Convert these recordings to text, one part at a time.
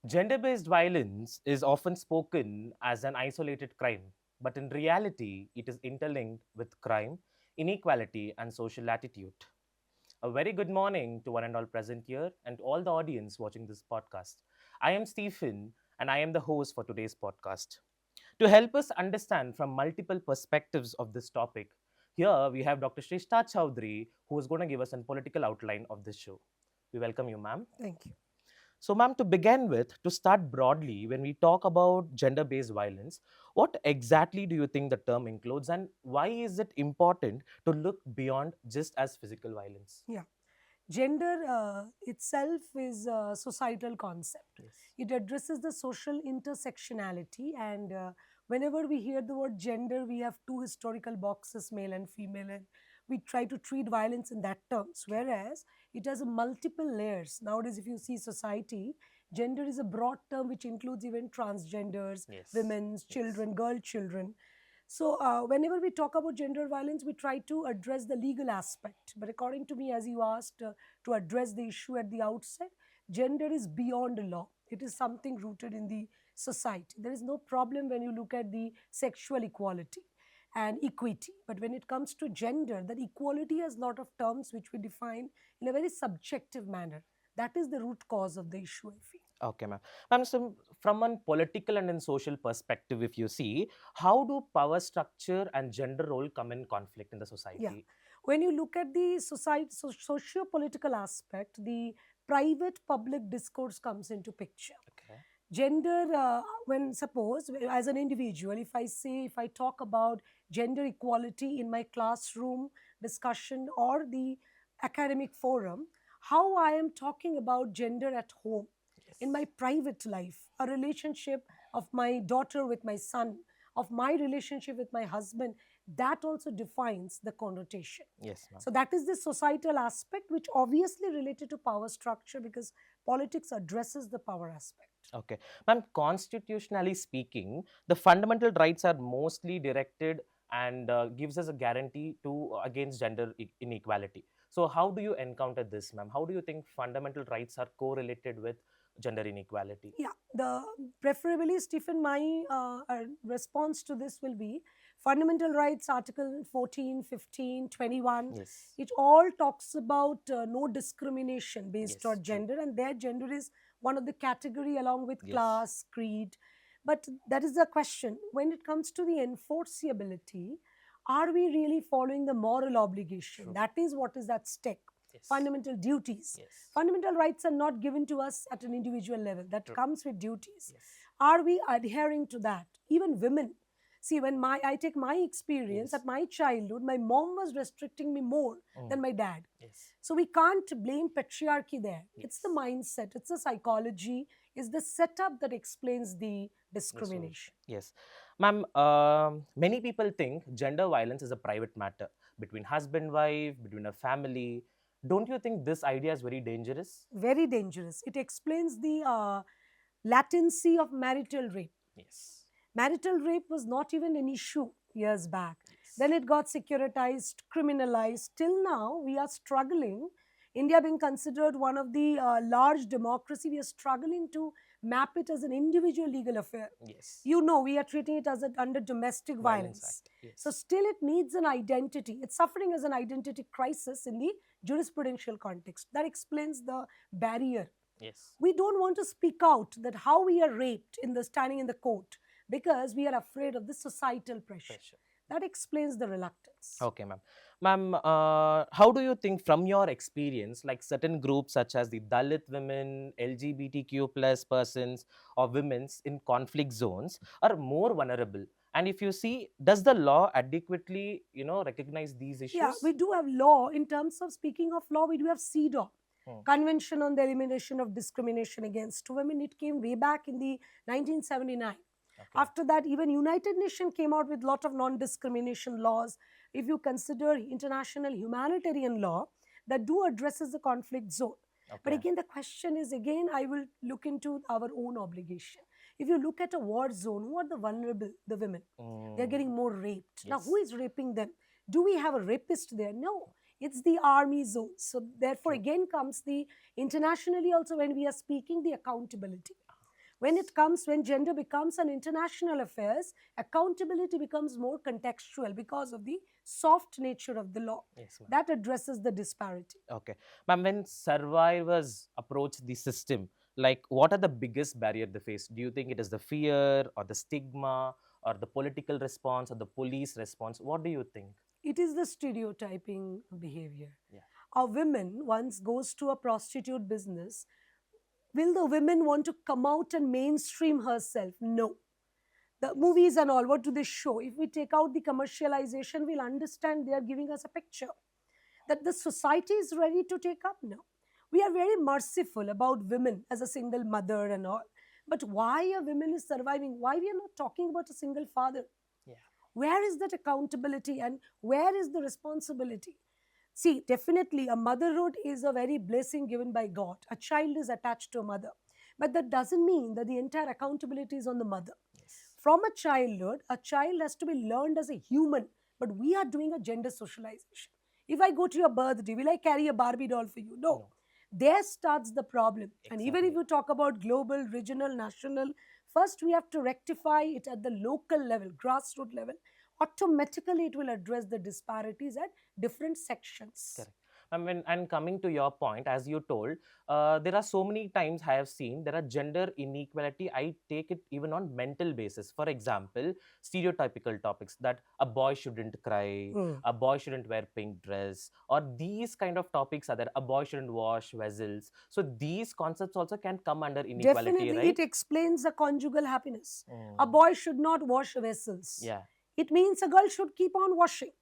Gender-based violence is often spoken as an isolated crime, but in reality, it is interlinked with crime, inequality, and social attitude. A very good morning to one and all present here and all the audience watching this podcast. I am Stephen, and I am the host for today's podcast. To help us understand from multiple perspectives of this topic, here we have Dr. Shrishta Chowdhury, who is going to give us a political outline of this show. We welcome you, ma'am. Thank you. So, ma'am, to begin with, to start broadly, when we talk about gender based violence, what exactly do you think the term includes, and why is it important to look beyond just as physical violence? Yeah. Gender itself is a societal concept. Yes. It addresses the social intersectionality, and whenever we hear the word gender, we have two historical boxes, male and female, and we try to treat violence in that terms. Whereas it has multiple layers. Nowadays, if you see society, gender is a broad term which includes even transgenders, Yes. women's, Yes. children, girl children. So, whenever we talk about gender violence, we try to address the legal aspect. But according to me, as you asked, to address the issue at the outset, gender is beyond the law. It is something rooted in the society. There is no problem when you look at the sexual equality and equity. But when it comes to gender, that equality has a lot of terms which we define in a very subjective manner. That is the root cause of the issue, I feel. Okay, ma'am. Ma'am, so from a political and in social perspective, if you see, how do power structure and gender role come in conflict in the Yeah. society? When you look at the society, socio-political aspect, the private public discourse comes into picture. Okay. Gender, when suppose as an individual, if I talk about gender equality in my classroom discussion or the academic forum, how I am talking about gender at home, in my Yes. private life, a relationship of my daughter with my son, of my relationship with my husband, that also defines the connotation. Yes, ma'am. So that is the societal aspect, which obviously related to power structure because politics addresses the power aspect. Okay. Ma'am, constitutionally speaking, the fundamental rights are mostly directed and gives us a guarantee to against gender inequality. So how do you encounter this, ma'am? How do you think fundamental rights are correlated with gender inequality? Yeah, the preferably, Stephen, my response to this will be fundamental rights, Article 14, 15, 21. Yes. It all talks about no discrimination based Yes, on true. gender, and their gender is one of the category along with Yes. class, creed. But that is the question. When it comes to the enforceability, are we really following the moral obligation? True. That is what is at stake. Yes. Fundamental duties. Yes. Fundamental rights are not given to us at an individual level. That True. comes with duties. Yes. Are we adhering to that? Even women. See, when I take my experience at Yes. my childhood, my mom was restricting me more than Mm. my dad. Yes. So we can't blame patriarchy there. It's the Yes. mindset, it's the psychology, it's the setup that explains the Yes. So, discrimination. yes. Ma'am, many people think gender violence is a private matter between husband, wife, between a family. Don't you think this idea is very dangerous? Very dangerous. It explains the latency of marital rape. Yes. Marital rape was not even an issue years back. Then Yes. it got securitized, criminalized. Till now, we are struggling. India being considered one of the large democracy, we are struggling to map it as an individual legal affair. Yes. You know, we are treating it as under domestic Violence violence. Act. So Yes. still it needs an identity. It's suffering as an identity crisis in the jurisprudential context. That explains the barrier. Yes. We don't want to speak out that how we are raped in the standing in the court because we are afraid of the societal pressure. Pressure. That explains the reluctance. Okay, ma'am. Ma'am, how do you think, from your experience, like certain groups such as the Dalit women, LGBTQ plus persons, or women's in conflict zones are more vulnerable? And if you see, does the law adequately, recognize these Yeah, we issues? do have law. In terms of speaking of law, we do have CEDAW, Hmm. Convention on the Elimination of Discrimination Against Women. It came way back in the 1979. Okay. After that, even United Nations came out with lot of non-discrimination laws. If you consider international humanitarian law that do addresses the conflict zone. But Okay. again, the question is again, I will look into our own obligation. If you look at a war zone, who are the vulnerable? The women. They're Mm, getting more raped. Now, who yes. is raping them? Do we have a rapist there? No, it's the army zone. So therefore, True. again comes the internationally also when we are speaking the accountability. When gender becomes an international affairs, accountability becomes more contextual because of the soft nature of the law Yes, ma'am. that addresses the disparity. Okay. Ma'am, when survivors approach the system, like what are the biggest barrier they face? Do you think it is the fear or the stigma or the political response or the police response? What do you think? It is the stereotyping behavior. Yeah. A woman once goes to a prostitute business, will the women want to come out and mainstream herself? No. The movies and all, what do they show? If we take out the commercialization, we'll understand they are giving us a picture that the society is ready to take up now. We are very merciful about women as a single mother and all. But why a woman is surviving? Why we are not talking about a single father? Yeah. Where is that accountability and where is the responsibility? See, definitely a motherhood is a very blessing given by God. A child is attached to a mother. But that doesn't mean that the entire accountability is on the mother. Yes. From a childhood, a child has to be learned as a human, but we are doing a gender socialization. If I go to your birthday, will I carry a Barbie doll for you? No. No. There starts the problem. And even if Exactly. you talk about global, regional, national, first we have to rectify it at the local level, grassroots level. Automatically, it will address the disparities at different sections. Correct. I mean, and coming to your point, as you told, there are so many times I have seen there are gender inequality. I take it even on mental basis. For example, stereotypical topics that a boy shouldn't cry, Hmm. a boy shouldn't wear pink dress, or these kind of topics are there. A boy shouldn't wash vessels. So these concepts also can come under inequality, Definitely, right? it explains the conjugal happiness. A Mm. boy should not wash vessels. Yeah. It means a girl should keep on washing.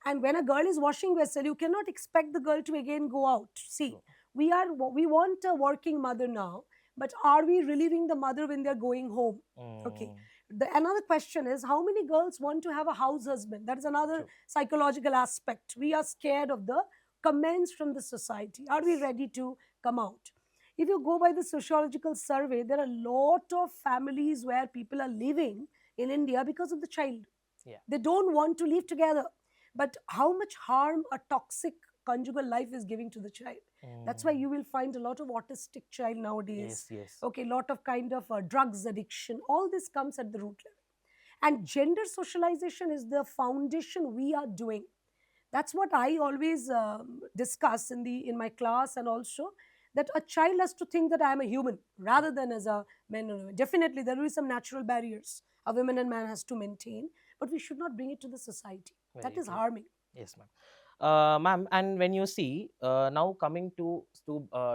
And when a girl is washing vessel, you cannot expect the girl to again go out. See, True. we want a working mother now, but are we relieving the mother when they're going home? Okay. Mm. Another question is how many girls want to have a house husband? That is another True. psychological aspect. We are scared of the comments from the society. Are we Yes. ready to come out? If you go by the sociological survey, there are a lot of families where people are living in India because of the child. Yeah. They don't want to live together. But how much harm a toxic conjugal life is giving to the child? That's why Mm. you will find a lot of autistic child nowadays. Yes. Yes. Okay, lot of kind of drugs addiction. All this comes at the root level. And gender socialization is the foundation we are doing. That's what I always discuss in my class, and also that a child has to think that I am a human rather than as a man or woman. Definitely, there will be some natural barriers a woman and man has to maintain, but we should not bring it to the society. That Very is true. harming. Yes, ma'am. Ma'am, and when you see now coming to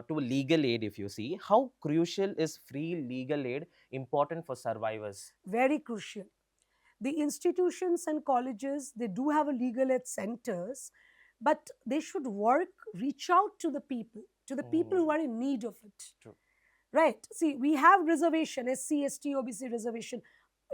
legal aid, if you see how crucial is free legal aid important for survivors? Very crucial. The institutions and colleges, they do have a legal aid centers, but they should reach out to the people Mm, who are in need of it. true. Right. See, we have reservation, SC, ST, OBC reservation.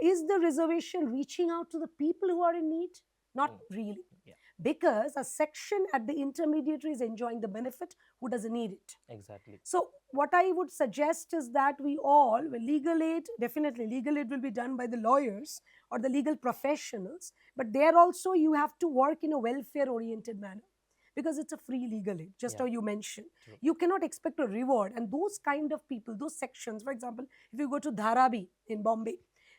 Is the reservation reaching out to the people who are in need? Not Mm, really. yeah, Because a section at the intermediary is enjoying the benefit who doesn't need it. exactly. So, what I would suggest is that we all, well, legal aid, definitely legal aid will be done by the lawyers or the legal professionals, but there also you have to work in a welfare oriented manner because it's a free legal aid, just Yeah, how you mentioned. true. You cannot expect a reward. And those kind of people, those sections, for example, if you go to Dharavi in Bombay,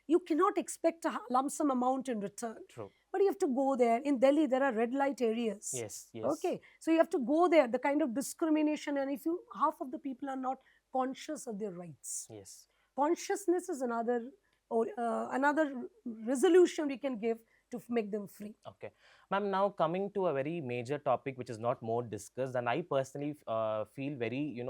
you cannot expect a lump sum amount in return. True. But you have to go there. In Delhi, there are red light areas. Yes, yes, Okay, so you have to go there. The kind of discrimination, and if you half of the people are not conscious of their rights, yes. consciousness is another resolution we can give to make them free. Okay, ma'am. Now coming to a very major topic which is not more discussed, and I personally feel very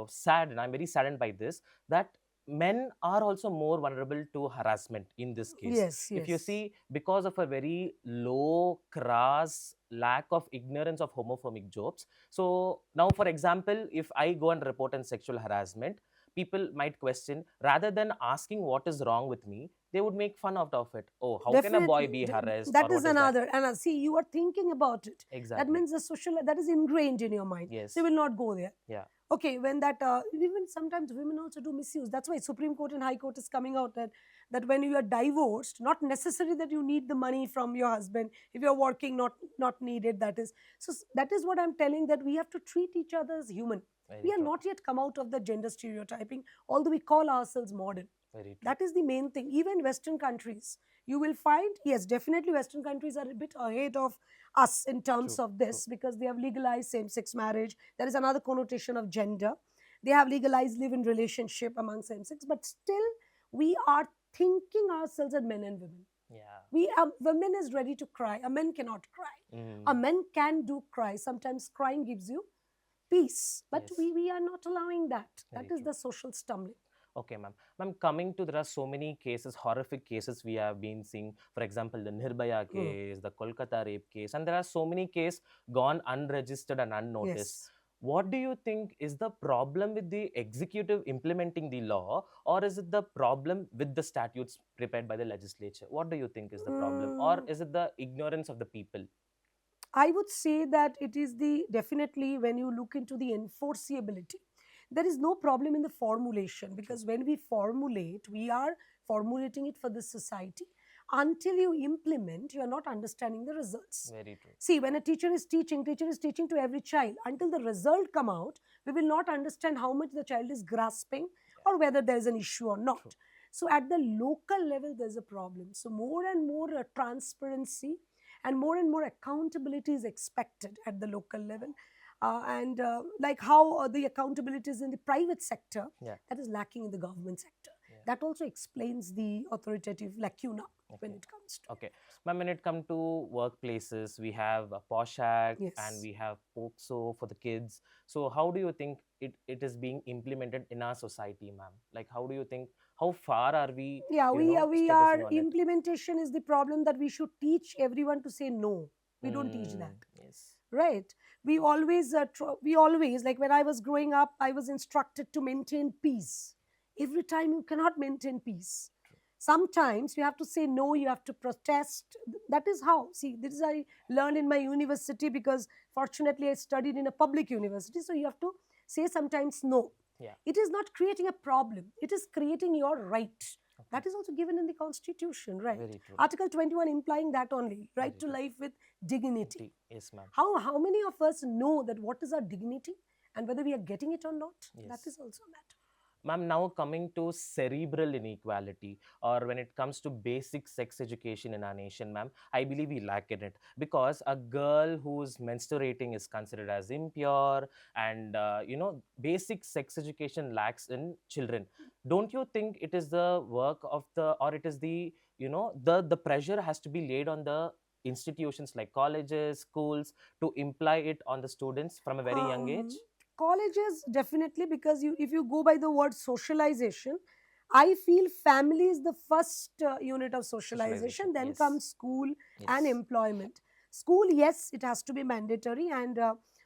sad, and I'm very saddened by this that men are also more vulnerable to harassment in this case. Yes, If you yes. see, because of a very low, crass lack of ignorance of homophobic jokes. So now, for example, if I go and report on sexual harassment, people might question rather than asking what is wrong with me, they would make fun out of it. Oh, how can a boy Definitely, be harassed, that or is what is that? another. And see, you are thinking about it. That Exactly. means the social that is ingrained in your mind. So Yes. you will not go there. Yeah. Okay, when that even sometimes women also do misuse. That's why Supreme Court and High Court is coming out that when you are divorced, not necessary that you need the money from your husband. If you're working, not needed. That is so. That is what I'm telling, that we have to treat each other as human. We Very are true. not yet come out of the gender stereotyping, although we call ourselves modern. Very true. That is the main thing. Even Western countries, you will find, yes, definitely Western countries are a bit ahead of us in terms True. of True. this because they have legalized same sex marriage. There is another connotation of gender. They have legalized live in relationship among same sex, but still, we are thinking ourselves as men and women. Yeah. Women is ready to cry. A man cannot cry. A Mm. man can do cry. Sometimes crying gives you peace, but Yes. we are not allowing that. That Very is true. the social stumbling. Okay, ma'am. Ma'am, coming to there are so many cases, horrific cases we have been seeing. For example, the Nirbhaya Hmm. case, the Kolkata rape case, and there are so many cases gone unregistered and unnoticed. Yes. What do you think is the problem with the executive implementing the law, or is it the problem with the statutes prepared by the legislature? What do you think is the problem, or Mm, is it the ignorance of the people? I would say that it is the definitely when you look into the enforceability, there is no problem in the formulation True. because when we formulate, we are formulating it for the society. Until you implement, you are not understanding the results. Very true. See, when a teacher is teaching to every child. Until the result come out, we will not understand how much the child is grasping Yeah. or whether there is an issue or True. not. So at the local level, there's a problem. So more and more transparency and more accountability is expected at the local level. And like how the accountability is in the private sector, Yeah. that is lacking in the government sector. Yeah. That also explains the authoritative lacuna when Okay. it comes to Okay. Ma'am, when it comes to workplaces, we have a POSH Act and yes. we have POXO for the kids. So how do you think it is being implemented in our society, ma'am? Like, how do you think, how far are we, Yeah, we statusing are on it? implementation is the problem that we should teach everyone to say no. We don't teach that, Mm, yes. right? We always, like when I was growing up, I was instructed to maintain peace. Every time you cannot maintain peace. True. Sometimes you have to say no, you have to protest. That is how, see, this is I learned in my university because fortunately I studied in a public university, so you have to say sometimes no. Yeah. It is not creating a problem, it is creating your right. Okay. That is also given in the constitution, right? Very true. Article 21 implying that only, right Very to true. life with dignity. Yes, ma'am. How many of us know that what is our dignity and whether we are getting it or not? That Yes. is also a matter. Ma'am, now coming to cerebral inequality, or when it comes to basic sex education in our nation, ma'am, I believe we lack in it because a girl who's menstruating is considered as impure, and basic sex education lacks in children. Don't you think it is the work of the, or it is the, the pressure has to be laid on the institutions like colleges, schools to imply it on the students from a very young Um, age? Colleges definitely, because you if you go by the word socialization, I feel family is the first unit of Socialization, socialization. Then yes, comes school and yes, employment. School, yes, it has to be mandatory, and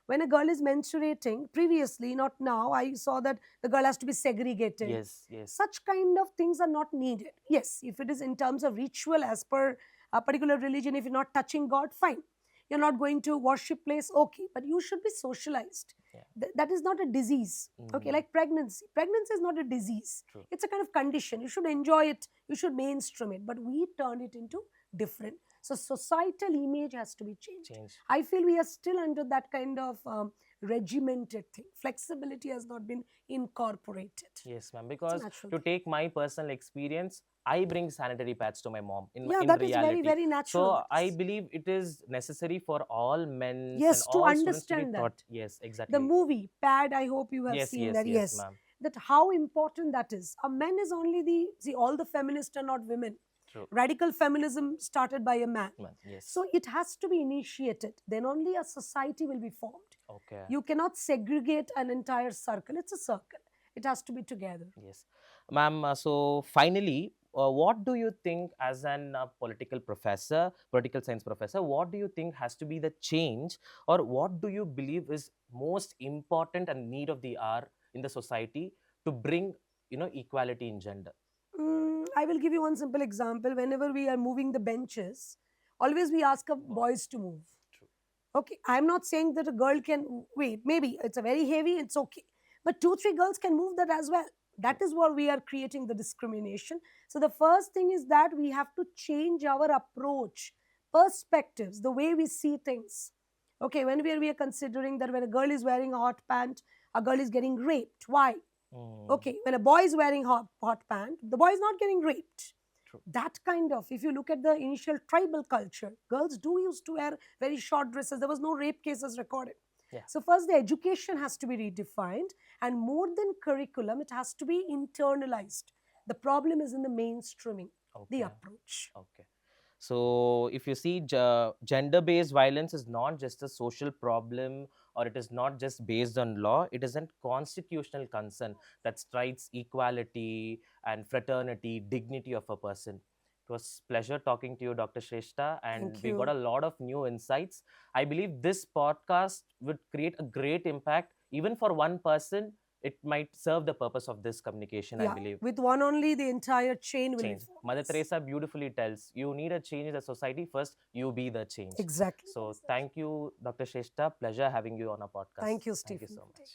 when a girl is menstruating, previously, not now, I saw that the girl has to be segregated. yes, yes. Such kind of things are not needed. Yes, if it is in terms of ritual as per a particular religion, if you're not touching God, fine. You're not going to worship place, okay, but you should be socialized. Yeah. That is not a disease. Okay, Mm, like pregnancy is not a disease, true. it's a kind of condition. You should enjoy it, you should mainstream it, but we turned it into different. So societal image has to be changed. Change. I feel we are still under that kind of regimented thing. Flexibility has not been incorporated. Yes, ma'am. It's a Because natural to thing. take my personal experience, I bring sanitary pads to my mom Yeah, in that is very, reality. very natural, So that I is. believe it is necessary for all men and Yes, to all students to be understand that. taught. Yes, The exactly. movie Pad, I hope you have Yes, seen yes, that. yes, Yes, ma'am. that how important that is. A man is only the, see, all the feminists are not women. True. Radical feminism started by a man. Ma'am, yes. So it has to be initiated. Then only a society will be formed. Okay. You cannot segregate an entire circle. It's a circle. It has to be together. Yes, ma'am. So finally, what do you think, as an political professor, political science professor, what do you think has to be the change, or what do you believe is most important and need of the hour in the society to bring, equality in gender? I will give you one simple example. Whenever we are moving the benches, always we ask of Boy, boys to move. true. Okay, I'm not saying that a girl can wait. Maybe it's a very heavy, it's okay. But two, three girls can move that as well. True. That is what we are creating the discrimination. So the first thing is that we have to change our approach, perspectives, the way we see things. Okay, when we are considering that when a girl is wearing a hot pant, a girl is getting raped. Why? Mm, Okay, when a boy is wearing hot pant, the boy is not getting raped. true. That kind of, if you look at the initial tribal culture, girls do used to wear very short dresses. There was no rape cases recorded. Yeah. So first, the education has to be redefined, and more than curriculum, it has to be internalized. The problem is in the mainstreaming, the Okay. approach. Okay. So, if you see, gender based violence is not just a social problem, or it is not just based on law, it is a constitutional concern that strides equality and fraternity, dignity of a person. It was pleasure talking to you, Dr. Shrestha, and Thank we got you. a lot of new insights. I believe this podcast would create a great impact, even for one person. It might serve the purpose of this communication, I Yeah, believe. with one only, the entire chain will be Change. Mother flawless. Teresa beautifully tells you need a change in the society. First, you be the change. Exactly. So, thank you, Dr. Shrestha. Pleasure having you on our podcast. Thank you, Thank you Stephen. so much.